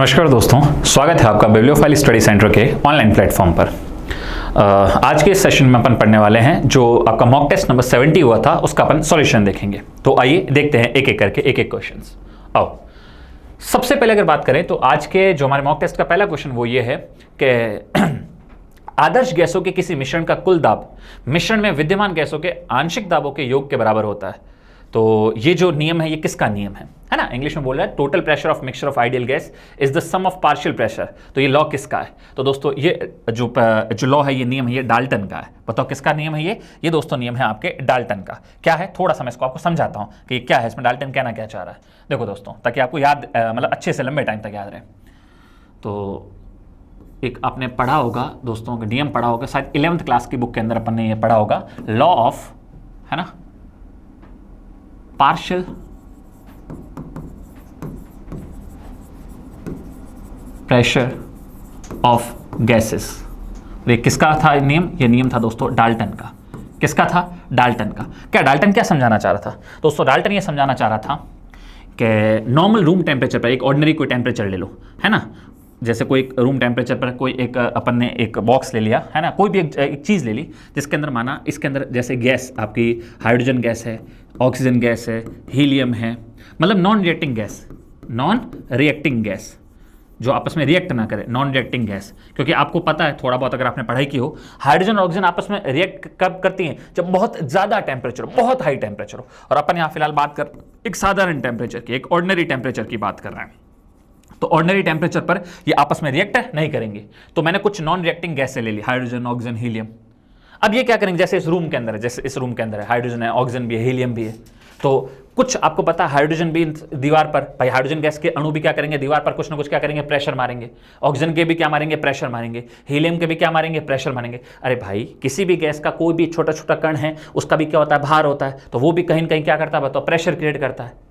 नमस्कार दोस्तों, स्वागत है आपका बिब्लियोफाइल स्टडी सेंटर के ऑनलाइन प्लेटफॉर्म पर। आज के इस सेशन में अपन पढ़ने वाले हैं जो आपका मॉक टेस्ट नंबर 70 हुआ था उसका अपन सॉल्यूशन देखेंगे। तो आइए देखते हैं एक एक करके एक एक क्वेश्चंस। आओ, सबसे पहले अगर बात करें तो आज के जो हमारे मॉक टेस्ट का पहला क्वेश्चन वो ये है कि आदर्श गैसों के किसी मिश्रण का कुल दाब मिश्रण में विद्यमान गैसों के आंशिक दाबों के योग के बराबर होता है। तो ये जो नियम है ये किसका नियम है ना? इंग्लिश में बोल रहा है total pressure of mixture of ideal gas is the sum of partial pressure. तो ये लॉ किसका है? तो दोस्तों ये जो लॉ है, ये नियम है, ये डाल्टन का है। बताओ किसका नियम है ये दोस्तों नियम है आपके डाल्टन का। क्या है, थोड़ा सा मैं इसको आपको समझाता हूँ कि क्या है, इसमें डाल्टन कहना क्या चाह रहा है। देखो दोस्तों, ताकि आपको याद मतलब अच्छे से लंबे टाइम तक याद रहे। तो एक आपने पढ़ा होगा दोस्तों, नियम पढ़ा होगा शायद 11th क्लास की बुक के अंदर अपन ने ये पढ़ा होगा, लॉ ऑफ, है ना, पार्शियल प्रेशर ऑफ गैसेस। ये किसका था नियम? ये नियम था दोस्तों डाल्टन का। किसका था? डाल्टन का। क्या डाल्टन क्या समझाना चाह रहा था दोस्तों? डाल्टन ये समझाना चाह रहा था कि नॉर्मल रूम टेम्परेचर पर, एक ऑर्डिनरी कोई टेम्परेचर ले लो, है ना, जैसे कोई एक रूम टेम्परेचर पर कोई एक अपन ने एक बॉक्स ले लिया, है ना, कोई भी एक चीज़ ले ली जिसके अंदर माना इसके अंदर जैसे गैस आपकी हाइड्रोजन गैस है, ऑक्सीजन गैस है, हीलियम है, मतलब नॉन रिएक्टिंग गैस जो आपस में रिएक्ट ना करे, नॉन रिएक्टिंग गैस। क्योंकि आपको पता है थोड़ा बहुत अगर आपने पढ़ाई की हो, हाइड्रोजन और ऑक्सीजन आपस में रिएक्ट कब करती हैं? जब बहुत ज़्यादा टेम्परेचर हो, बहुत हाई टेम्परेचर हो। और अपन यहाँ फिलहाल बात कर एक साधारण टेम्परेचर की, एक ऑर्डिनरी टेम्परेचर की बात कर रहे हैं। तो ऑर्डिनरी टेम्परेचर पर ये आपस में रिएक्ट नहीं करेंगे। तो मैंने कुछ नॉन रिएक्टिंग गैसें ले ली, हाइड्रोजन, ऑक्सीजन, हीलियम। अब ये क्या करेंगे, जैसे इस रूम के अंदर है, जैसे इस रूम के अंदर है, हाइड्रोजन है, ऑक्सीजन भी है, हीलियम भी है। तो कुछ आपको पता है हाइड्रोजन भी दीवार पर, भाई हाइड्रोजन गैस के अणु भी क्या करेंगे, दीवार पर कुछ ना कुछ क्या करेंगे, प्रेशर मारेंगे। ऑक्सीजन के भी क्या मारेंगे, प्रेशर मारेंगे। हीलियम के भी क्या मारेंगे, प्रेशर मारेंगे। अरे भाई, किसी भी गैस का कोई भी छोटा छोटा कण है, उसका भी क्या होता है, भार होता है। तो वो भी कहीं ना कहीं क्या करता है, बताओ, प्रेशर क्रिएट करता है।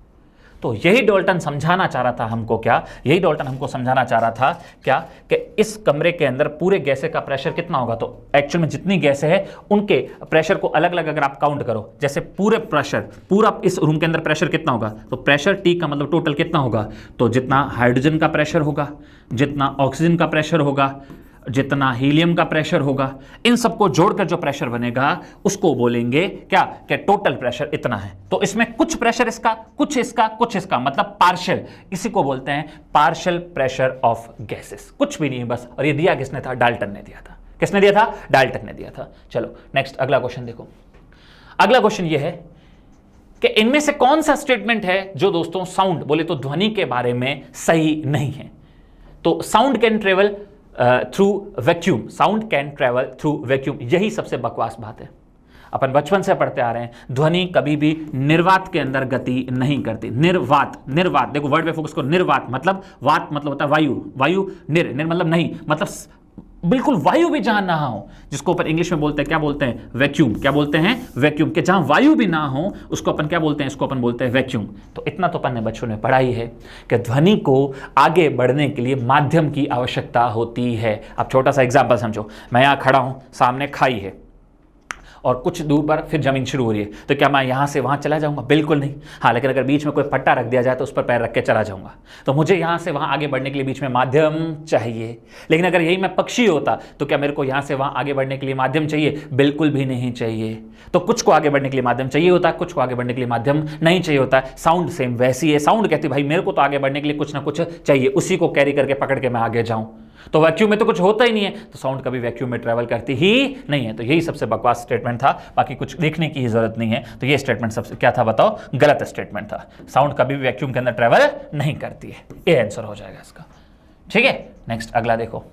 तो यही डाल्टन समझाना चाह रहा था हमको, क्या यही डाल्टन हमको समझाना चाह रहा था क्या, कि इस कमरे के अंदर पूरे गैसें का प्रेशर कितना होगा। तो एक्चुअल में जितनी गैसें हैं उनके प्रेशर को अलग अलग अगर आप काउंट करो, जैसे पूरे प्रेशर, पूरा इस रूम के अंदर प्रेशर कितना होगा, तो प्रेशर टी का मतलब टोटल कितना होगा, तो जितना हाइड्रोजन का प्रेशर होगा, जितना ऑक्सीजन का प्रेशर होगा, जितना हीलियम का प्रेशर होगा, इन सबको जोड़कर जो प्रेशर बनेगा उसको बोलेंगे क्या, कि टोटल प्रेशर इतना है। तो इसमें कुछ प्रेशर इसका, कुछ इसका, कुछ इसका, मतलब पार्शियल, इसी को बोलते हैं पार्शियल प्रेशर ऑफ गैसेस। कुछ भी नहीं बस। और ये दिया किसने था? डाल्टन ने दिया था। किसने दिया था? डाल्टन ने दिया था। चलो नेक्स्ट अगला क्वेश्चन देखो। अगला क्वेश्चन ये है कि इनमें से कौन सा स्टेटमेंट है जो दोस्तों साउंड, बोले तो ध्वनि के बारे में सही नहीं है। तो sound can travel through vacuum, sound can travel through vacuum, यही सबसे बकवास बात है। अपन बचपन से पढ़ते आ रहे हैं, ध्वनि कभी भी निर्वात के अंदर गति नहीं करती। निर्वात, निर्वात देखो वर्ड पे फोकस करो। निर्वात मतलब, वात मतलब होता है वायु, वायु, निर मतलब नहीं, मतलब बिल्कुल वायु भी जहां ना हो, जिसको अपन इंग्लिश में बोलते हैं, क्या बोलते हैं, वैक्यूम। क्या बोलते हैं? वैक्यूम। के जहां वायु भी ना हो उसको अपन क्या बोलते हैं? इसको अपन बोलते हैं वैक्यूम। तो इतना तो अपन ने बच्चों ने पढ़ा ही है कि ध्वनि को आगे बढ़ने के लिए माध्यम की आवश्यकता होती है। अब छोटा सा एग्जाम्पल समझो, मैं यहां खड़ा हूं, सामने खाई है और कुछ दूर पर फिर जमीन शुरू हो रही है, तो क्या मैं यहां से वहां चला जाऊंगा? बिल्कुल नहीं। हाँ, लेकिन अगर बीच में कोई पट्टा रख दिया जाए तो उस पर पैर रख के चला जाऊंगा। तो मुझे यहां से वहां आगे बढ़ने के लिए बीच में माध्यम चाहिए। लेकिन अगर यही मैं पक्षी होता तो क्या मेरे को यहां से वहां आगे बढ़ने के लिए माध्यम चाहिए? बिल्कुल भी नहीं चाहिए। तो कुछ को आगे बढ़ने के लिए माध्यम चाहिए होता है, कुछ को आगे बढ़ने के लिए माध्यम नहीं चाहिए होता है। साउंड सेम वैसी है। साउंड कहती है भाई मेरे को तो आगे बढ़ने के लिए कुछ ना कुछ चाहिए, उसी को कैरी करके पकड़ के मैं आगे जाऊं। तो वैक्यूम में तो कुछ होता ही नहीं है, तो साउंड कभी वैक्यूम में ट्रैवल करती ही नहीं है। तो यही सबसे बकवास स्टेटमेंट था, बाकी कुछ देखने की ही जरूरत नहीं है। तो ये स्टेटमेंट सबसे क्या था बताओ? गलत स्टेटमेंट था। साउंड कभी भी वैक्यूम के अंदर ट्रैवल नहीं करती है। ये आंसर हो जाएगा इसका। ठीक है, नेक्स्ट अगला देखो।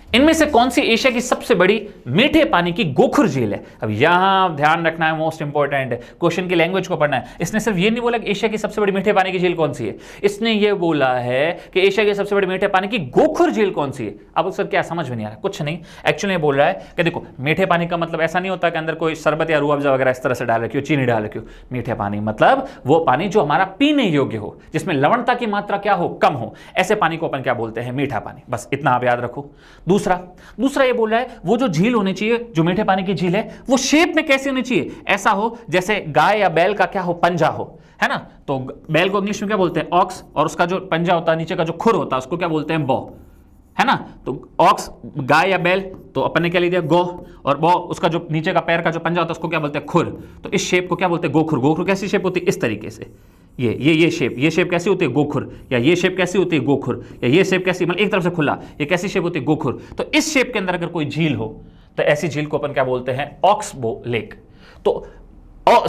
इनमें से कौन सी एशिया की सबसे बड़ी मीठे पानी की गोखुर झील है? अब यहां ध्यान रखना है, मोस्ट इंपॉर्टेंट क्वेश्चन की लैंग्वेज को पढ़ना है। इसने सिर्फ ये नहीं बोला कि एशिया की सबसे बड़ी मीठे पानी की झील कौन सी है, इसने ये बोला है कि एशिया की सबसे बड़ी मीठे पानी की गोखुर झील कौन सी है। अब सर क्या समझ में नहीं आ रहा? कुछ नहीं, एक्चुअली बोल रहा है कि देखो मीठे पानी का मतलब ऐसा नहीं होता कि अंदर कोई शरबत या रूह अफ़ज़ा वगैरह इस तरह से डाल रखी हो, चीनी डाल रखी हो। मीठे पानी मतलब वो पानी जो हमारा पीने योग्य हो, जिसमें लवणता की मात्रा क्या हो, कम हो, ऐसे पानी को अपन क्या बोलते हैं? मीठा पानी। बस इतना आप याद रखो। दूसरा दूसरा दूसरा ये बोल रहा है वो जो झील होनी चाहिए, जो मीठे पानी की झील है, वो शेप में कैसी होनी चाहिए, ऐसा हो जैसे गाय या बैल का क्या हो, पंजा हो, है ना। तो बैल को इंग्लिश में क्या बोलते हैं, ऑक्स, और उसका जो पंजा होता है नीचे का जो खुर होता है उसको क्या बोलते हैं, बॉ, है ना। तो ऑक्स गाय या बैल, तो अपन ने क्या ले दिया, गो, और बॉ उसका जो नीचे का पैर का जो पंजा होता है उसको क्या बोलते हैं, खुर। तो इस शेप को क्या बोलते हैं, गोखुर। गोखुर कैसी शेप होती है, इस तरीके से, ये शेप कैसी होती है, गोखुर। या ये शेप कैसी होती है, गोखुर। या ये शेप कैसी, मतलब एक तरफ से खुला, ये कैसी शेप होती है, गोखुर। तो इस शेप के अंदर अगर कोई झील हो तो ऐसी झील को अपन क्या बोलते हैं, ऑक्सबो लेक। तो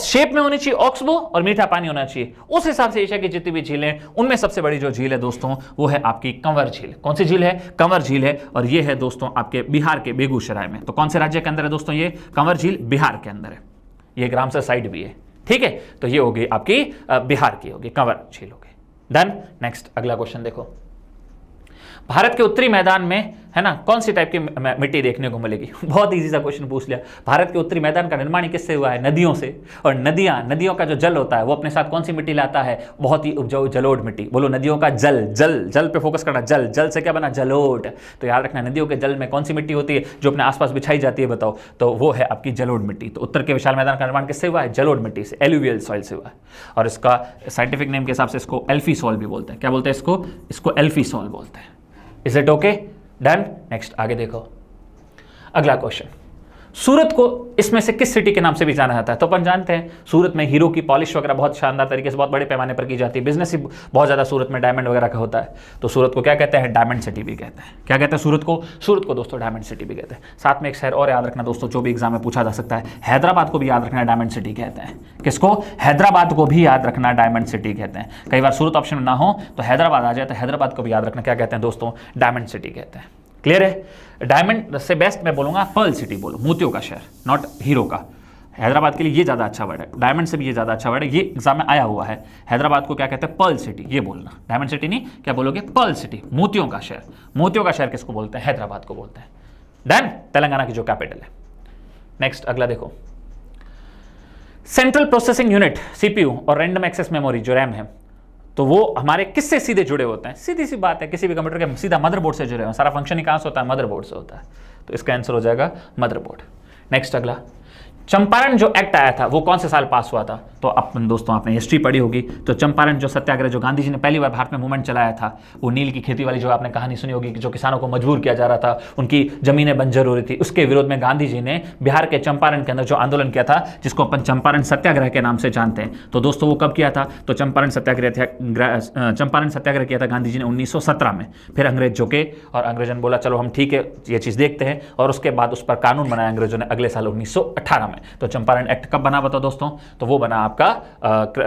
शेप में होनी चाहिए ऑक्सबो और मीठा पानी होना चाहिए। उस हिसाब से एशिया की जितनी भी झीलें, उनमें सबसे बड़ी जो झील है दोस्तों वो है आपकी कंवर झील। कौन सी झील है, कंवर झील है, और ये है दोस्तों आपके बिहार के बेगूसराय में। तो कौन से राज्य के अंदर है दोस्तों, ये कंवर झील बिहार के अंदर है। ये ग्राम से साइड भी है, ठीक है। तो ये होगी आपकी बिहार की होगी, कंवर झील होगी। डन। नेक्स्ट अगला क्वेश्चन देखो, भारत के उत्तरी मैदान में, है ना, कौन सी टाइप की मिट्टी देखने को मिलेगी। बहुत इजी सा क्वेश्चन पूछ लिया। भारत के उत्तरी मैदान का निर्माण किससे हुआ है, नदियों से। और नदियों का जो जल होता है वो अपने साथ कौन सी मिट्टी लाता है, बहुत ही उपजाऊ जलोढ़ मिट्टी। बोलो, नदियों का जल पे फोकस करना, जल से क्या बना, जलोढ़। तो याद रखना, नदियों के जल में कौन सी मिट्टी होती है जो अपने आसपास बिछाई जाती है, बताओ, तो वो है आपकी जलोढ़ मिट्टी। तो उत्तर के विशाल मैदान का निर्माण किससे हुआ है, जलोढ़ मिट्टी से, एलुवियल सॉइल से हुआ है। और इसका साइंटिफिक नेम के हिसाब से इसको एल्फी सॉइल भी बोलते हैं। क्या बोलते हैं इसको एल्फी सॉइल बोलते हैं। Is it okay, done. Next आगे देखो, अगला क्वेश्चन, सूरत को इसमें से किस सिटी के नाम से भी जाना जाता है। तो अपन जानते हैं सूरत में हीरो की पॉलिश वगैरह बहुत शानदार तरीके से बहुत बड़े पैमाने पर की जाती है। बिजनेस ही बहुत ज़्यादा सूरत में डायमंड वगैरह का होता है। तो सूरत को क्या कहते हैं, डायमंड सिटी भी कहते हैं। क्या कहते हैं सूरत को दोस्तों डायमंड सिटी भी कहते हैं। साथ में एक शहर और याद रखना दोस्तों, जो भी एग्जाम में पूछा जा सकता है, हैदराबाद को भी याद रखना डायमंड सिटी कहते हैं। किसको, हैदराबाद को भी याद रखना डायमंड सिटी कहते हैं। कई बार सूरत ऑप्शन में ना हो तो हैदराबाद आ जाए, तो हैदराबाद को भी याद रखना क्या कहते हैं दोस्तों, डायमंड सिटी कहते हैं। क्लियर है। डायमंड से बेस्ट मैं बोलूंगा पर्ल सिटी बोलो, मोतियों का शहर, नॉट हीरो का। हैदराबाद के लिए ये ज़्यादा अच्छा वर्ड है, डायमंड से भी ये ज़्यादा अच्छा वर्ड है। ये एग्जाम में आया हुआ है। हैदराबाद को क्या कहते हैं, पर्ल सिटी, ये बोलना, डायमंड सिटी नहीं, क्या बोलोगे, पर्ल सिटी, मोतियों का शहर। मोतियों का शहर किसको बोलते हैं, हैदराबाद को बोलते हैं। डन। तेलंगाना की जो कैपिटल है। नेक्स्ट अगला देखो, सेंट्रल प्रोसेसिंग यूनिट सीपीयू और रैंडम एक्सेस मेमोरी जो रैम है, तो वो हमारे किससे सीधे जुड़े होते हैं, सीधी सी बात है, किसी भी कंप्यूटर के सीधा मदरबोर्ड से जुड़े हो। सारा फंक्शन ही कहां से होता है, मदरबोर्ड से होता है। तो इसका आंसर हो जाएगा मदरबोर्ड। नेक्स्ट अगला, चंपारण जो एक्ट आया था वो कौन से साल पास हुआ था। तो अपन दोस्तों आपने हिस्ट्री पढ़ी होगी। तो चंपारण जो सत्याग्रह जो गांधी जी ने पहली बार भारत में मूवमेंट चलाया था, वो नील की खेती वाली जो आपने कहानी सुनी होगी, जो किसानों को मजबूर किया जा रहा था, उनकी जमीनें बंजर हो रही थी, उसके विरोध में गांधी जी ने बिहार के चंपारण के अंदर जो आंदोलन किया था, जिसको अपन चंपारण सत्याग्रह के नाम से जानते हैं। तो दोस्तों वो कब किया था, तो चंपारण सत्याग्रह किया था गांधी जी ने 1917 में। फिर अंग्रेज झुके और अंग्रेजों ने बोला चलो हम ठीक है ये चीज़ देखते हैं, और उसके बाद उस पर कानून बनाया अंग्रेजों ने अगले साल 1918 में। तो चंपारण एक्ट कब बना बताओ दोस्तों, तो वो बना आपका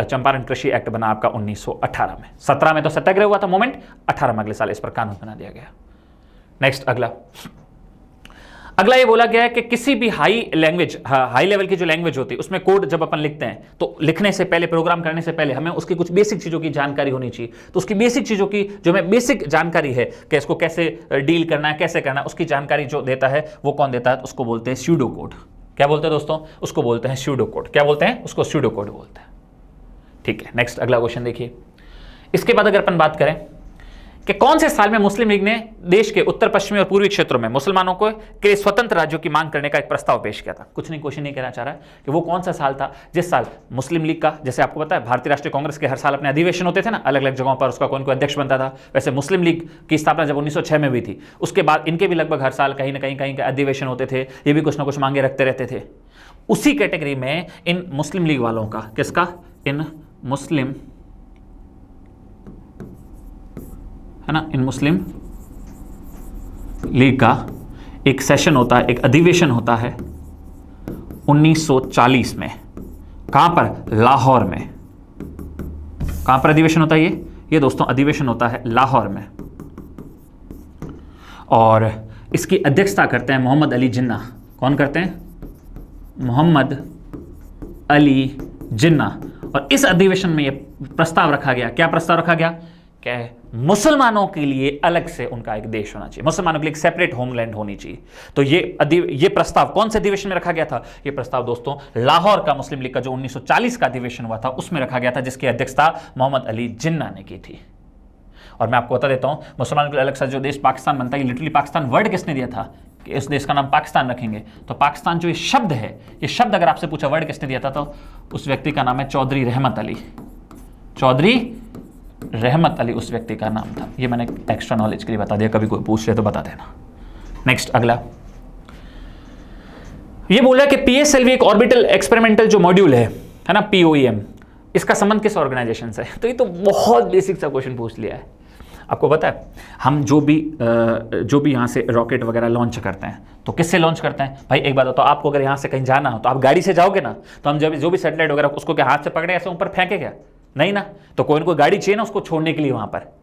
चंपारण कृषि एक्ट बना आपका 1918 में। 17 में तो सत्याग्रह हुआ था मूवमेंट, 18 में अगले साल इस पर कानून बना दिया गया। नेक्स्ट अगला ये बोला गया है कि किसी भी हाई लेवल की जो लैंग्वेज होती है उसमें कोड जब अपन लिखते हैं तो लिखने से पहले, प्रोग्राम करने से पहले हमें उसकी कुछ बेसिक चीज़ों की जानकारी होनी चाहिए। तो उसकी बेसिक चीज़ों की जो हमें बेसिक जानकारी है कि इसको कैसे डील करना है, कैसे करना है, उसकी जानकारी जो देता है वो कौन देता है, तो उसको बोलते हैं स्यूडो कोड। क्या बोलते हैं दोस्तों, उसको बोलते हैं स्यूडो कोड। क्या बोलते हैं, उसको स्यूडो कोड बोलते हैं। ठीक है। नेक्स्ट अगला क्वेश्चन देखिए, इसके बाद अगर अपन बात करें कि कौन से साल में मुस्लिम लीग ने देश के उत्तर पश्चिमी और पूर्वी क्षेत्रों में मुसलमानों को के स्वतंत्र राज्यों की मांग करने का एक प्रस्ताव पेश किया था। कुछ नहीं, क्वेश्चन नहीं कहना चाह रहा है कि वो कौन सा साल था जिस साल मुस्लिम लीग का, जैसे आपको पता है भारतीय राष्ट्रीय कांग्रेस के हर साल अपने अधिवेशन होते थे ना, अलग अलग जगहों पर उसका कौन कोई अध्यक्ष बनता था। वैसे मुस्लिम लीग की स्थापना जब 1906 में हुई थी, उसके बाद इनके भी लगभग हर साल कहीं ना कहीं अधिवेशन होते थे। ये भी कुछ ना कुछ मांगे रखते रहते थे। उसी कैटेगरी में इन मुस्लिम लीग वालों का, किसका, इन मुस्लिम, है ना, इन मुस्लिम लीग का एक सेशन होता है, एक अधिवेशन होता है 1940 में। कहां पर, लाहौर में। कहां पर अधिवेशन होता है ये दोस्तों अधिवेशन होता है लाहौर में। और इसकी अध्यक्षता करते हैं मोहम्मद अली जिन्ना। कौन करते हैं, मोहम्मद अली जिन्ना। और इस अधिवेशन में यह प्रस्ताव रखा गया, क्या प्रस्ताव रखा गया, क्या है, मुसलमानों के लिए अलग से उनका एक देश होना चाहिए, मुसलमानों के लिए एक सेपरेट होमलैंड होनी चाहिए। तो ये प्रस्ताव कौन से अधिवेशन में रखा गया था, ये प्रस्ताव दोस्तों लाहौर का मुस्लिम लीग का जो 1940 का अधिवेशन हुआ था उसमें रखा गया था, जिसकी अध्यक्षता मोहम्मद अली जिन्ना ने की थी। और मैं आपको बता देता हूँ, मुसलमानों के लिए अलग सा जो देश पाकिस्तान बनता है, ये लिटरली पाकिस्तान वर्ड किसने दिया था कि इस देश का नाम पाकिस्तान रखेंगे, तो पाकिस्तान जो ये शब्द है, ये शब्द अगर आपसे पूछा वर्ड किसने दिया था, तो उस व्यक्ति का नाम है चौधरी रहमत अली। चौधरी रहमत अली उस व्यक्ति का नाम था। ये मैंने एक्स्ट्रा नॉलेज के लिए बता दिया, कभी कोई पूछ ले तो बता देना। नेक्स्ट अगला, ये बोला कि पीएसएलवी एक ऑर्बिटल एक्सपेरिमेंटल जो मॉड्यूल है ना, पीओईएम, इसका संबंध किस ऑर्गेनाइजेशन से है? तो ये तो बहुत बेसिक सा क्वेश्चन पूछ लिया है। आपको पता है हम जो भी यहाँ से रॉकेट वगैरह लॉन्च करते हैं तो किससे लॉन्च करते हैं? भाई एक बात बताओ, आपको अगर यहाँ से कहीं जाना हो तो आप गाड़ी से जाओगे ना, तो हम जब जो भी सैटेलाइट वगैरह उसको क्या हाथ से पकड़े ऐसे ऊपर फेंके क्या? नहीं ना, तो कोई ना कोई गाड़ी चाहिए ना उसको छोड़ने के लिए वहाँ पर।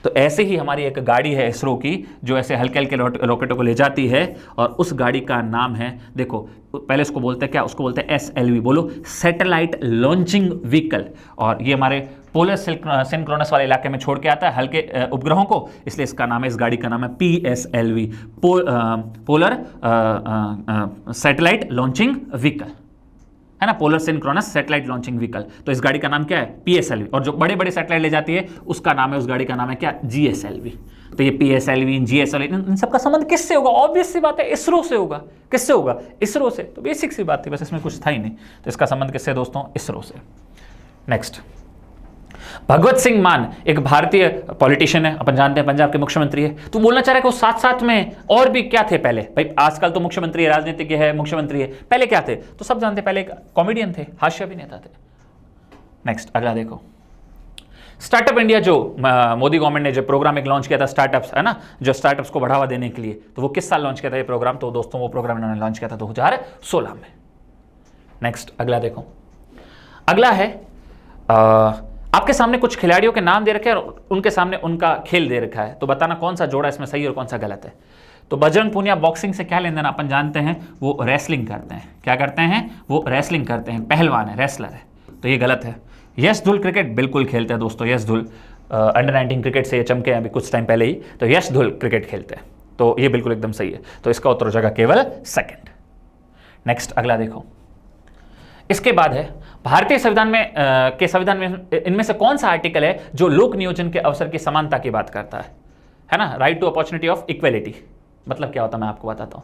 तो ऐसे ही हमारी एक गाड़ी है इसरो की जो ऐसे हल्के हल्के रॉकेटों को ले जाती है, और उस गाड़ी का नाम है, देखो पहले उसको बोलते हैं क्या, उसको बोलते हैं SLV, बोलो सैटेलाइट लॉन्चिंग व्हीकल। और ये हमारे पोलर सिंक्रोनस वाले इलाके में छोड़ के आता है हल्के उपग्रहों को, इसलिए इसका नाम है, इस गाड़ी का नाम है PSLV, polar satellite launching vehicle, है ना, polar synchronous satellite launching vehicle. तो इस गाड़ी का नाम क्या है? PSLV। और जो बड़े बड़े सैटेलाइट ले जाती है उसका नाम है, उस गाड़ी का नाम है क्या? GSLV। तो ये PSLV, GSLV, इन सबका संबंध किससे होगा? ऑब्वियस सी बात है, इसरो से होगा। किससे होगा? इसरो से। तो बेसिक सी बात थी, बस इसमें कुछ था ही नहीं। तो इसका संबंध किससे दोस्तों? इसरो से। नेक्स्ट, भगवत सिंह मान एक भारतीय पॉलिटिशियन है, अपन जानते हैं पंजाब के मुख्यमंत्री है। तो बोलना चाह रहा है कि वो साथ साथ में और भी क्या थे पहले? भाई आजकल तो मुख्यमंत्री है, राजनीतिज्ञ है, मुख्यमंत्री है, पहले क्या थे? तो सब जानते, पहले एक कॉमेडियन थे, हास्य अभिनेता थे। नेक्स्ट अगला देखो, स्टार्टअप इंडिया जो मोदी गवर्नमेंट ने जो प्रोग्राम एक लॉन्च किया था, स्टार्टअप्स, है ना, जो स्टार्टअप्स को बढ़ावा देने के लिए, तो वो किस साल लॉन्च किया था ये प्रोग्राम? तो दोस्तों वो प्रोग्राम इन्होंने लॉन्च किया था 2016 में। नेक्स्ट अगला देखो, अगला है आपके सामने कुछ खिलाड़ियों के नाम दे रखे हैं और उनके सामने उनका खेल दे रखा है, तो बताना कौन सा जोड़ा इसमें सही है और कौन सा गलत है। तो बजरंग पूनिया बॉक्सिंग से क्या लेन देन अपन जानते हैं, वो रेसलिंग करते हैं। क्या करते हैं? वो रेसलिंग करते हैं, पहलवान है, रेसलर है, तो ये गलत है। यश धुल क्रिकेट बिल्कुल खेलते हैं दोस्तों, यश धुल अंडर 19 क्रिकेट से ये चमके हैं अभी कुछ टाइम पहले ही, तो यश धुल क्रिकेट खेलते हैं, तो ये बिल्कुल एकदम सही है। तो इसका उत्तर हो जाएगा केवल सेकंड। नेक्स्ट अगला देखो, इसके बाद है भारतीय संविधान में के संविधान में इनमें से कौन सा आर्टिकल है जो लोक नियोजन के अवसर की समानता की बात करता है ना, right to opportunity of equality. मतलब क्या होता है मैं आपको बताता हूँ।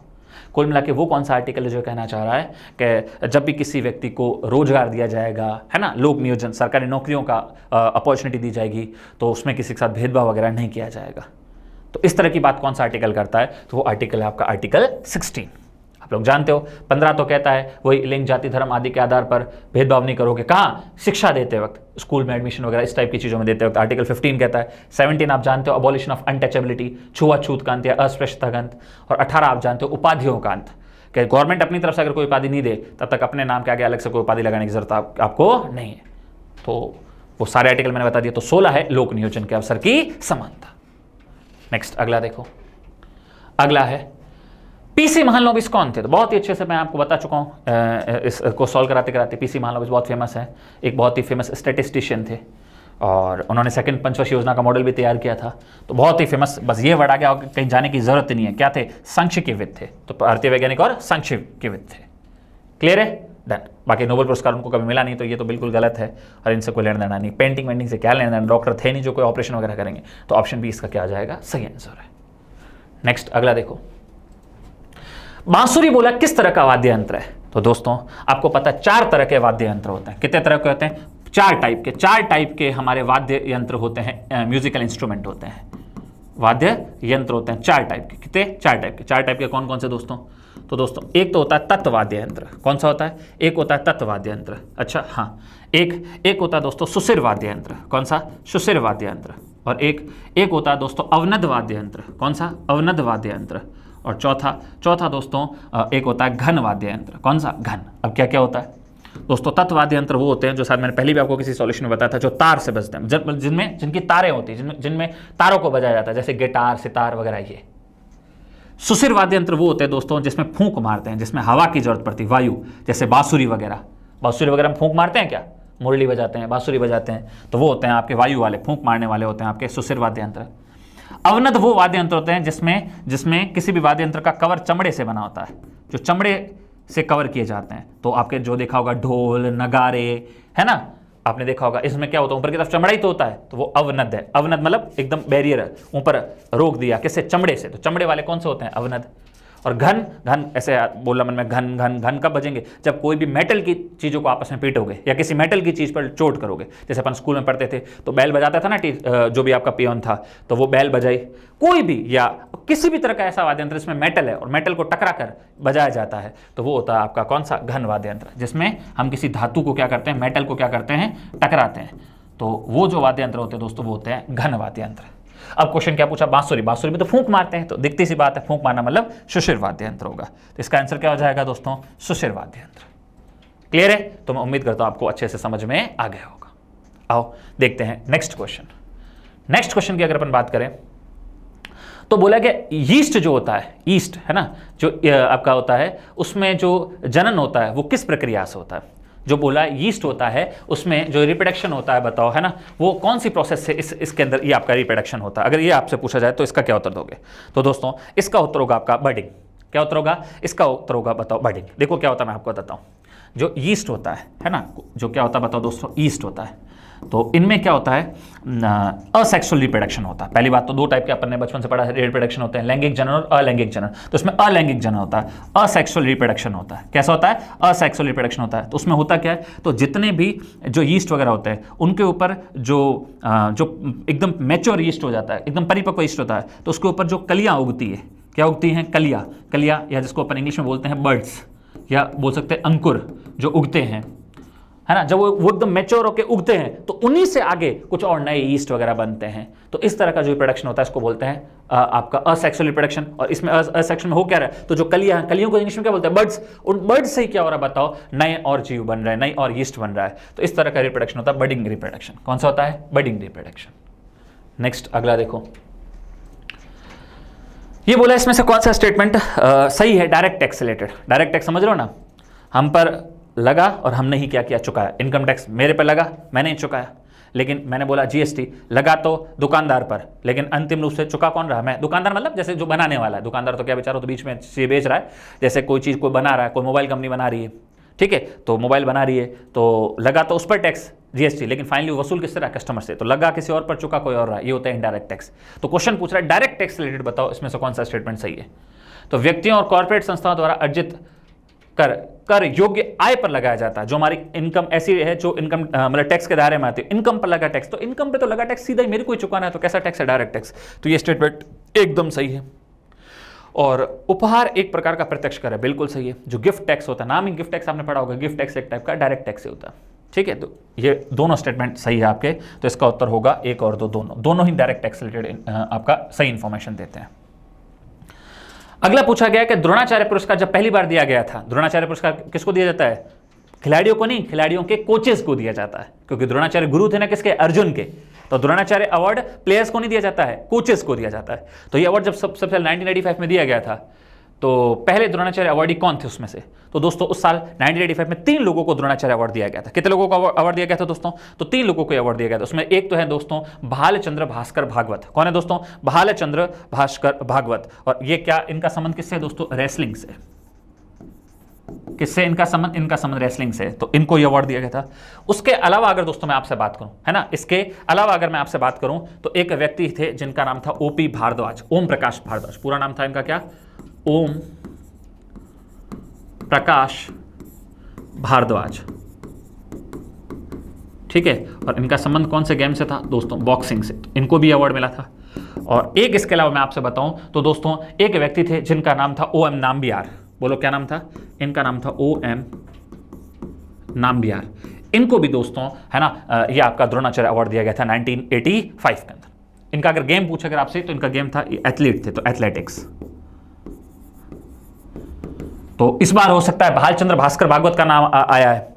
कुल मिला के वो कौन सा आर्टिकल है जो कहना चाह रहा है कि जब भी किसी व्यक्ति को रोजगार दिया जाएगा, है ना, लोक नियोजन, सरकारी नौकरियों का अपॉर्चुनिटी दी जाएगी, तो उसमें किसी के साथ भेदभाव वगैरह नहीं किया जाएगा। तो इस तरह की बात कौन सा आर्टिकल करता है? तो वो आर्टिकल है आपका आर्टिकल 16। आप लोग जानते हो 15 तो कहता है वही लिंग, जाति, धर्म आदि के आधार पर भेदभाव नहीं करोगे। कहाँ? शिक्षा देते वक्त, स्कूल में एडमिशन वगैरह इस टाइप की चीज़ों में देते वक्त। आर्टिकल 15 कहता है। 17 आप जानते हो अबॉलिशन ऑफ अनटचेबिलिटी, छुआछूत का अंत या अस्पृश्यता का अंत। और 18 आप जानते हो उपाधियों का अंत, कि गवर्नमेंट अपनी तरफ से अगर कोई उपाधि नहीं दे तब तक अपने नाम के आगे अलग से कोई उपाधि लगाने की जरूरत आपको नहीं है। तो वो सारे आर्टिकल मैंने बता दिए। तो 16 है लोक नियोजन के अवसर की समानता। नेक्स्ट अगला देखो, अगला है पीसी महालनोबिस कौन थे? तो बहुत ही अच्छे से मैं आपको बता चुका हूँ इसको सॉल्व कराते कराते। पीसी महालनोबिस बहुत फेमस है, एक बहुत ही फेमस स्टैटिस्टिशियन थे और उन्होंने सेकंड पंचवर्षीय योजना का मॉडल भी तैयार किया था। तो बहुत ही फेमस, बस ये वर्ड आ गया, कहीं जाने की जरूरत नहीं है। क्या थे? सांख्यिकीविद थे। तो भारतीय वैज्ञानिक और सांख्यिकीविद थे। क्लियर है? डन। बाकी नोबेल पुरस्कार उनको कभी मिला नहीं, तो ये तो बिल्कुल गलत है और इनसे कोई लेना देना नहीं। पेंटिंग वेंटिंग से क्या लेना देना, डॉक्टर थे नहीं जो कोई ऑपरेशन वगैरह करेंगे। तो ऑप्शन बी इसका क्या आ जाएगा? सही आंसर है। नेक्स्ट अगला देखो, बांसुरी बोला किस तरह का वाद्य यंत्र है? तो दोस्तों आपको पता है 4 तरह के वाद्य यंत्र होते हैं। कितने तरह के होते हैं? 4 टाइप के हमारे वाद्य यंत्र होते हैं, म्यूजिकल इंस्ट्रूमेंट होते हैं, वाद्य यंत्र होते हैं 4 टाइप के। कितने? 4 टाइप के। कौन कौन से दोस्तों? तो दोस्तों एक तो होता है तत्वाद्य यंत्र। कौन सा होता है? एक होता है तत्वाद्य यंत्र। अच्छा हाँ, एक होता है दोस्तों सुशिर वाद्य यंत्र। कौन सा? सुशिर वाद्य यंत्र। और एक होता है दोस्तों अवनद वाद्य यंत्र। कौन सा? अवनद वाद्य यंत्र। और चौथा दोस्तों एक होता है घन वाद्य यंत्र। कौन सा? घन। अब क्या क्या होता है दोस्तों? तत्वाद्य यंत्र वो होते हैं जो शायद मैंने पहले भी आपको किसी सॉल्यूशन में बताया था, जो तार से बजते हैं, जिनकी तारें होती हैं, जिनमें तारों को बजाया जाता है, जैसे गिटार, सितार वगैरह। ये सुशिर वाद्य यंत्र वो होते हैं दोस्तों जिसमें फूंक मारते हैं, जिसमें हवा की जरूरत पड़ती है, वायु, जैसे बांसुरी वगैरह। बांसुरी वगैरह में फूंक मारते हैं क्या? मुरली बजाते हैं, बांसुरी बजाते हैं, तो वो होते हैं आपके वायु वाले, फूंक मारने वाले होते हैं आपके सुशिर वाद्य यंत्र। अवनद वो वाद्य यंत्र होते हैं जिसमें किसी भी वाद्य यंत्र का कवर चमड़े से बना होता है, जो चमड़े से कवर किए जाते हैं। तो आपके जो देखा होगा ढोल, नगारे, है ना, आपने देखा होगा इसमें क्या होता है, ऊपर की तरफ चमड़ा ही तो होता है, तो वो अवनद है। अवनद मतलब एकदम बैरियर है, ऊपर रोक दिया किससे, चमड़े से। तो चमड़े वाले कौन से होते हैं, अवनद। और घन, घन ऐसे बोला मन में, घन घन घन कब बजेंगे, जब कोई भी मेटल की चीज़ों को आपस में पीटोगे या किसी मेटल की चीज़ पर चोट करोगे। जैसे अपन स्कूल में पढ़ते थे तो बैल बजाता था ना, जो भी आपका पियोन था तो वो बैल बजाई। कोई भी या किसी भी तरह का ऐसा वाद्य यंत्र जिसमें मेटल है और मेटल को टकरा कर बजाया जाता है तो वो होता है आपका कौन सा, घन वाद्य यंत्र, जिसमें हम किसी धातु को क्या करते हैं, मेटल को क्या करते हैं, टकराते हैं। तो वो जो वाद्य यंत्र होते हैं दोस्तों वो होते हैं घन वाद्य यंत्र। अब क्वेश्चन क्या पूछा, बांसुरी। बांसुरी में तो फूंक मारते हैं, तो दिखती सी बात है, फूंक मारना मतलब सुशिर वाद्य यंत्र होगा। तो इसका आंसर क्या हो जाएगा दोस्तों, सुशिर वाद्य यंत्र। क्लियर है? तो मैं उम्मीद करता हूं आपको अच्छे से समझ में आ गया होगा। आओ देखते हैं नेक्स्ट क्वेश्चन। नेक्स्ट क्वेश्चन की अगर अपन बात करें तो बोला कि यीस्ट जो होता है, यीस्ट है ना, जो आपका होता है, उसमें जो जनन होता है वो किस प्रक्रिया से होता है। जो बोला यीस्ट होता है उसमें जो रिप्रोडक्शन होता है, बताओ है ना, वो कौन सी प्रोसेस से इसके अंदर ये आपका रिप्रोडक्शन होता है। अगर ये आपसे पूछा जाए तो इसका क्या उत्तर दोगे। तो दोस्तों इसका उत्तर होगा आपका बडिंग। क्या उत्तर होगा, इसका उत्तर होगा बताओ बडिंग। देखो क्या होता है, मैं आपको बताता हूँ। जो यीस्ट होता है ना, जो क्या होता है बताओ दोस्तों, यीस्ट होता है। तो इनमें क्या होता है, असेक्सुअल रिप्रोडक्शन होता है। पहली बात तो दो टाइप के अपन ने बचपन से पढ़ा है, रिप्रोडक्शन होते हैं, लैंगिक जनन और अलैंगिक जनन। तो इसमें अलैंगिक जनन होता है, असेक्सुअल रिप्रोडक्शन होता है। कैसा होता है, असेक्सुअल रिप्रोडक्शन होता है। तो उसमें होता क्या है, तो जितने भी जो यीस्ट वगैरह होते हैं उनके ऊपर जो एकदम मैच्योर यीस्ट हो जाता है, एकदम परिपक्व यीस्ट होता है, तो उसके ऊपर जो कलियाँ उगती है, क्या उगती हैं, कलियाँ। कलियाँ या जिसको अपन इंग्लिश में बोलते हैं बर्ड्स, या बोल सकते हैं अंकुर जो उगते हैं, है ना। जब वो एकदम मैच्योर होकर उगते हैं तो उन्हीं से आगे कुछ और नए यीस्ट वगैरह बनते हैं। तो इस तरह का जो रिप्रोडक्शन होता है इसको बोलते हैं आपका असेक्सुअल रिप्रोडक्शन। और इसमें असेक्सुअल में हो क्या रहा है, तो जो कलियां हैं, कलियों को इंग्लिश में क्या बोलते हैं, बर्ड्स। उन बर्ड्स से ही क्या हो रहा है बताओ, नए और जीव बन रहे हैं, नई और यीस्ट बन रहा है। तो इस तरह का रिप्रोडक्शन होता है बडिंग रिप्रोडक्शन। कौन सा होता है, बडिंग रिप्रोडक्शन। नेक्स्ट अगला देखो, ये बोला इसमें से कौन सा स्टेटमेंट सही है, डायरेक्ट टैक्स से रिलेटेड। डायरेक्ट टैक्स समझ रहे हो ना, हम पर लगा और हमने ही क्या किया, चुकाया। इनकम टैक्स मेरे पर लगा, मैंने ही चुकाया। लेकिन मैंने बोला जीएसटी लगा तो दुकानदार पर, लेकिन अंतिम रूप से चुका कौन रहा, मैं। दुकानदार मतलब जैसे जो बनाने वाला है, दुकानदार तो क्या बेचारा तो बीच में चीज़ बेच रहा है। जैसे कोई चीज़ कोई बना रहा है, कोई मोबाइल कंपनी बना रही है, ठीक है, तो मोबाइल बना रही है तो लगा तो उस पर टैक्स जीएसटी, लेकिन फाइनली वसूल किससे रहा, कस्टमर से। तो लगा किसी और पर, चुका कोई और रहा, ये होता है इनडायरेक्ट टैक्स। तो क्वेश्चन पूछ रहा है डायरेक्ट टैक्स रिलेटेड, बताओ इसमें से कौन सा स्टेटमेंट सही है। तो व्यक्तियों और कॉर्पोरेट संस्थाओं द्वारा अर्जित कर योग्य आय पर लगाया जाता है। जो हमारी इनकम ऐसी है जो इनकम मतलब टैक्स के दायरे में आती है, इनकम पर लगा टैक्स। तो इनकम पे तो लगा टैक्स सीधा ही मेरे को ही चुकाना है, तो कैसा टैक्स है, डायरेक्ट टैक्स। तो ये स्टेटमेंट एकदम सही है। और उपहार एक प्रकार का प्रत्यक्ष कर है, बिल्कुल सही है। जो गिफ्ट टैक्स होता है, नाम ही गिफ्ट टैक्स आपने पढ़ा होगा, गिफ्ट टैक्स एक टाइप का डायरेक्ट टैक्स होता है, ठीक है। तो ये दोनों स्टेटमेंट सही है आपके। तो इसका उत्तर होगा 1 और 2, दोनों ही डायरेक्ट टैक्स रिलेटेड आपका सही इंफॉर्मेशन देते हैं। अगला पूछा गया कि द्रोणाचार्य पुरस्कार जब पहली बार दिया गया था, द्रोणाचार्य पुरस्कार किसको दिया जाता है, खिलाड़ियों को नहीं, खिलाड़ियों के कोचेस को दिया जाता है, क्योंकि द्रोणाचार्य गुरु थे ना किसके, अर्जुन के। तो द्रोणाचार्य अवार्ड प्लेयर्स को नहीं दिया जाता है, कोचेस को दिया जाता है। तो ये अवार्ड जब सबसे पहले 1985 में दिया गया था, तो पहले द्रोणाचार्य अवार्डी कौन थे उसमें से। तो दोस्तों उस साल 1985 में 3 लोगों को द्रोणाचार्य अवार्ड दिया गया था। कितने लोगों को अवार्ड दिया गया था दोस्तों, तो 3 लोगों को अवार्ड दिया गया था। उसमें एक तो है दोस्तों भालचंद्र भास्कर भागवत। कौन है दोस्तों, भालचंद्र भास्कर भागवत। और ये क्या, इनका संबंध किससे है दोस्तों, रेसलिंग से। किससे इनका संबंध, इनका संबंध रेसलिंग से, तो इनको ये अवार्ड दिया गया था। उसके अलावा अगर दोस्तों मैं आपसे बात करूं, है ना, इसके अलावा अगर मैं आपसे बात करूं तो एक व्यक्ति थे जिनका नाम था ओपी भारद्वाज, ओम प्रकाश भारद्वाज। पूरा नाम था इनका क्या, ओम प्रकाश भारद्वाज, ठीक है। और इनका संबंध कौन से गेम से था दोस्तों, बॉक्सिंग से। इनको भी अवार्ड मिला था। और एक इसके अलावा मैं आपसे बताऊं तो दोस्तों एक व्यक्ति थे जिनका नाम था OM नाम्बियार। बोलो क्या नाम था, इनका नाम था OM नाम्बियार। इनको भी दोस्तों है ना ये आपका द्रोणाचार्य अवार्ड दिया गया था 1985 के अंदर। इनका अगर गेम पूछा अगर आपसे तो इनका गेम था, एथलीट थे, तो एथलेटिक्स। तो इस बार हो सकता है भालचंद्र भास्कर भागवत का नाम आया है,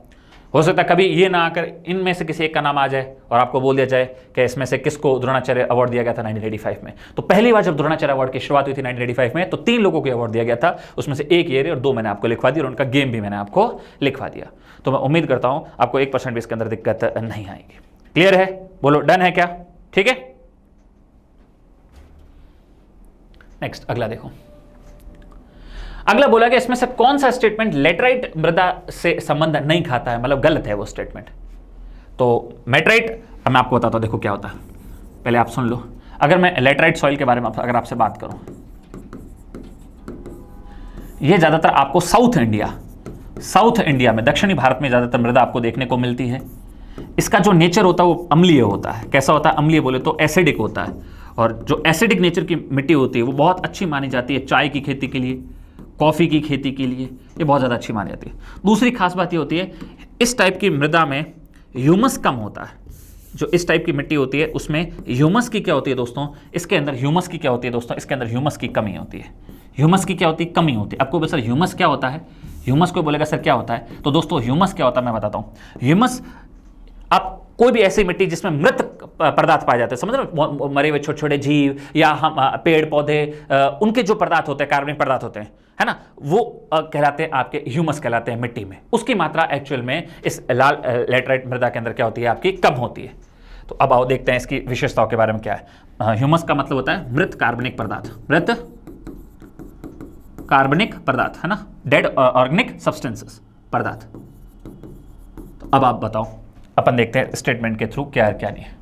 हो सकता है कभी ये ना आकर इनमें से किसी एक का नाम आ जाए और आपको बोल दिया जाए कि इसमें से किसको द्रोणाचार्य अवार्ड दिया गया था 1985 में। तो पहली बार जब द्रोणाचार्य अवार्ड की शुरुआत हुई थी 1985 में, तो 3 लोगों को अवार्ड दिया गया था। उसमें से एक ये और 2 मैंने आपको लिखवा दिया और उनका गेम भी मैंने आपको लिखवा दिया। तो मैं उम्मीद करता हूं आपको 1% भी इसके अंदर दिक्कत नहीं आएगी। क्लियर है, बोलो डन है क्या, ठीक है। नेक्स्ट अगला देखो, अगला बोला कि इसमें से कौन सा स्टेटमेंट लेटराइट मृदा से संबंध नहीं खाता है, मतलब गलत है वो स्टेटमेंट। तो मेटराइट, अब मैं आपको बताता हूँ, देखो क्या होता है, पहले आप सुन लो। अगर मैं लेटराइट सॉइल के बारे में अगर आपसे बात करूं, ये ज्यादातर आपको साउथ इंडिया में, दक्षिणी भारत में ज्यादातर मृदा आपको देखने को मिलती है। इसका जो नेचर होता है वो अम्लीय होता है। कैसा होता है? अम्लीय बोले तो एसिडिक होता है, और जो एसिडिक नेचर की मिट्टी होती है वो बहुत अच्छी मानी जाती है चाय की खेती के लिए, कॉफी की खेती के लिए, ये बहुत ज्यादा अच्छी मानी जाती है। दूसरी खास बात ये होती है, इस टाइप की मृदा में ह्यूमस कम होता है। जो इस टाइप की मिट्टी होती है उसमें ह्यूमस की क्या होती है दोस्तों, इसके अंदर ह्यूमस की क्या होती है दोस्तों, इसके अंदर ह्यूमस की कमी होती है। ह्यूमस की क्या होती है? कमी होती है। आपको बोले सर ह्यूमस क्या होता है, ह्यूमस को बोलेगा सर क्या होता है, तो दोस्तों ह्यूमस क्या होता है मैं बताता हूँ। ह्यूमस, आप कोई भी ऐसी मिट्टी जिसमें मृत पदार्थ पाए जाते हैं, समझ रहे हो, मरे हुए छोटे छोटे जीव या हम पेड़ पौधे, उनके जो पदार्थ होते हैं, कार्बनिक पदार्थ होते हैं, है ना, वो कहलाते हैं आपके ह्यूमस कहलाते हैं मिट्टी में। उसकी मात्रा एक्चुअल में इस लाल लेटराइट मृदा के अंदर क्या होती है आपकी, कम होती है। तो अब आओ देखते हैं इसकी विशेषताओं के बारे में क्या है। ह्यूमस का मतलब होता है मृत कार्बनिक पदार्थ, मृत कार्बनिक पदार्थ, है ना, डेड ऑर्गेनिक सब्सटेंसेस पदार्थ। तो अब आप बताओ, अपन देखते हैं स्टेटमेंट के थ्रू क्या है क्या नहीं है।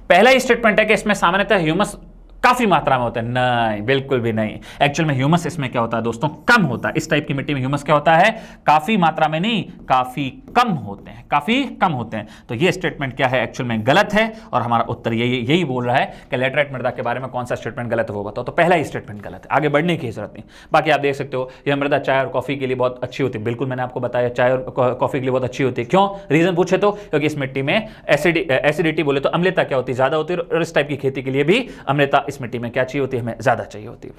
पहला ही स्टेटमेंट है कि इसमें सामान्यतः ह्यूमस काफी मात्रा में होता है। नहीं, बिल्कुल भी नहीं। एक्चुअल में ह्यूमस इसमें क्या होता है दोस्तों, कम होता है। इस टाइप की मिट्टी में ह्यूमस क्या होता है, काफी मात्रा में नहीं, काफी कम होते हैं, काफी कम होते हैं। तो ये स्टेटमेंट क्या है, एक्चुअल में गलत है, और हमारा उत्तर यही बोल रहा है कि लेटराइट मृदा के बारे में कौन सा स्टेटमेंट गलत है वो बताओ। तो पहला ही स्टेटमेंट गलत है, आगे बढ़ने की जरूरत नहीं। बाकी आप देख सकते हो यह मृदा चाय और कॉफी के लिए बहुत अच्छी होती है। बिल्कुल, मैंने आपको बताया चाय और कॉफी के लिए बहुत अच्छी होती है। क्यों? रीजन पूछे तो क्योंकि इस मिट्टी में एसिडिटी बोले तो अम्लता क्या होती है, ज्यादा होती है, और इस टाइप की खेती के लिए भी अम्लता इस मिट्टी में क्या चाहिए होती है, हमें ज्यादा चाहिए होती है।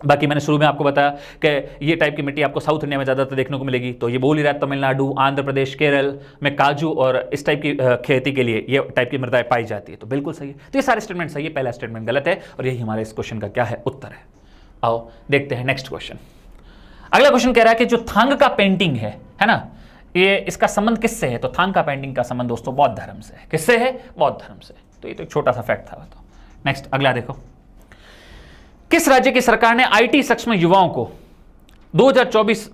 बाकी मैंने शुरू में आपको बताया कि ये टाइप की मिट्टी आपको साउथ इंडिया में ज़्यादातर देखने को मिलेगी। तो ये बोल ही रहा है तमिलनाडु, आंध्र प्रदेश, केरल में काजू और इस टाइप की खेती के लिए ये टाइप की मृदाएं पाई जाती है। तो बिल्कुल सही है। तो ये सारे स्टेटमेंट सही है, पहला स्टेटमेंट गलत है, और यही हमारे इस क्वेश्चन का क्या है, उत्तर है। आओ देखते हैं नेक्स्ट क्वेश्चन। अगला क्वेश्चन कह रहा है कि जो थांग का पेंटिंग है ना, ये इसका संबंध किससे है? तो थांग का पेंटिंग का संबंध दोस्तों बौद्ध धर्म से है। किससे है? बौद्ध धर्म से। तो ये तो एक छोटा सा फैक्ट था। तो नेक्स्ट अगला देखो, किस राज्य की सरकार ने आईटी सक्षम युवाओं को 2024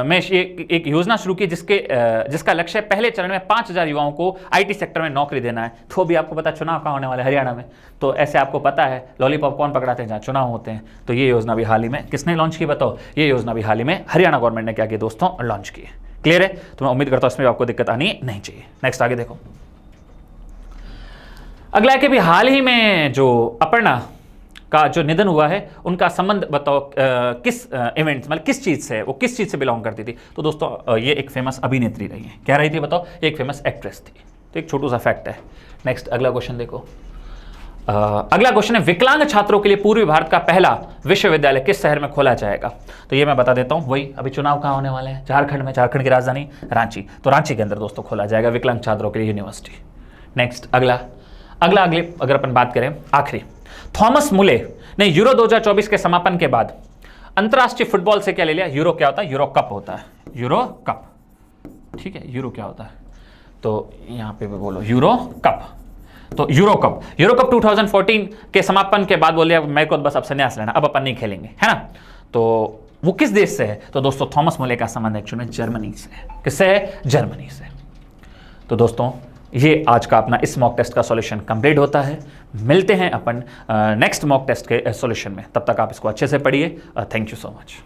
में एक योजना शुरू की जिसका लक्ष्य पहले चरण में 5000 युवाओं को आईटी सेक्टर में नौकरी देना है। तो भी आपको पता चुनाव कहाँ होने वाले, हरियाणा में। तो ऐसे आपको पता है लॉलीपॉप कौन पकड़ाते हैं जहाँ चुनाव होते हैं। तो ये योजना भी हाल ही में किसने लॉन्च की बताओ? ये योजना भी हाल ही में हरियाणा गवर्नमेंट ने क्या किया दोस्तों, लॉन्च की। क्लियर है? तो मैं उम्मीद करता हूँ इसमें आपको दिक्कत आनी नहीं चाहिए। नेक्स्ट आगे देखो, अगला है कि भी हाल ही में जो अपर्णा का जो निधन हुआ है उनका संबंध बताओ किस इवेंट, मतलब किस चीज से, वो किस चीज से बिलोंग करती थी? तो दोस्तों ये एक फेमस अभिनेत्री रही है। क्या रही थी बताओ? एक फेमस एक्ट्रेस थी। तो एक छोटू सा फैक्ट है। नेक्स्ट अगला क्वेश्चन देखो, अगला क्वेश्चन है विकलांग छात्रों के लिए पूर्वी भारत का पहला विश्वविद्यालय किस शहर में खोला जाएगा? तो ये मैं बता देता हूँ, वही अभी चुनाव कहाँ होने वाले हैं, झारखंड में, झारखंड की राजधानी रांची। तो रांची के अंदर दोस्तों खोला जाएगा विकलांग छात्रों के लिए यूनिवर्सिटी। नेक्स्ट अगले अगर अपन बात करें आखिरी, थॉमस मुले ने यूरो 2024 के समापन के बाद अंतरराष्ट्रीय फुटबॉल से क्या ले लिया? यूरो क्या होता है? यूरो कप होता है, यूरो कप। ठीक है, यूरो क्या होता है? तो यहां पे भी बोलो यूरो कप। तो यूरो कप 2014 के समापन के बाद बोले मेरे को बस अब संन्यास लेना, अब अपन नहीं खेलेंगे, है ना। तो वो किस देश से है? तो दोस्तों थॉमस मुले का संबंध एक्चुअली में जर्मनी से है। किससे है? जर्मनी से। तो दोस्तों ये आज का अपना इस मॉक टेस्ट का सॉल्यूशन कंप्लीट होता है। मिलते हैं अपन नेक्स्ट मॉक टेस्ट के सॉल्यूशन में। तब तक आप इसको अच्छे से पढ़िए। Thank you so much.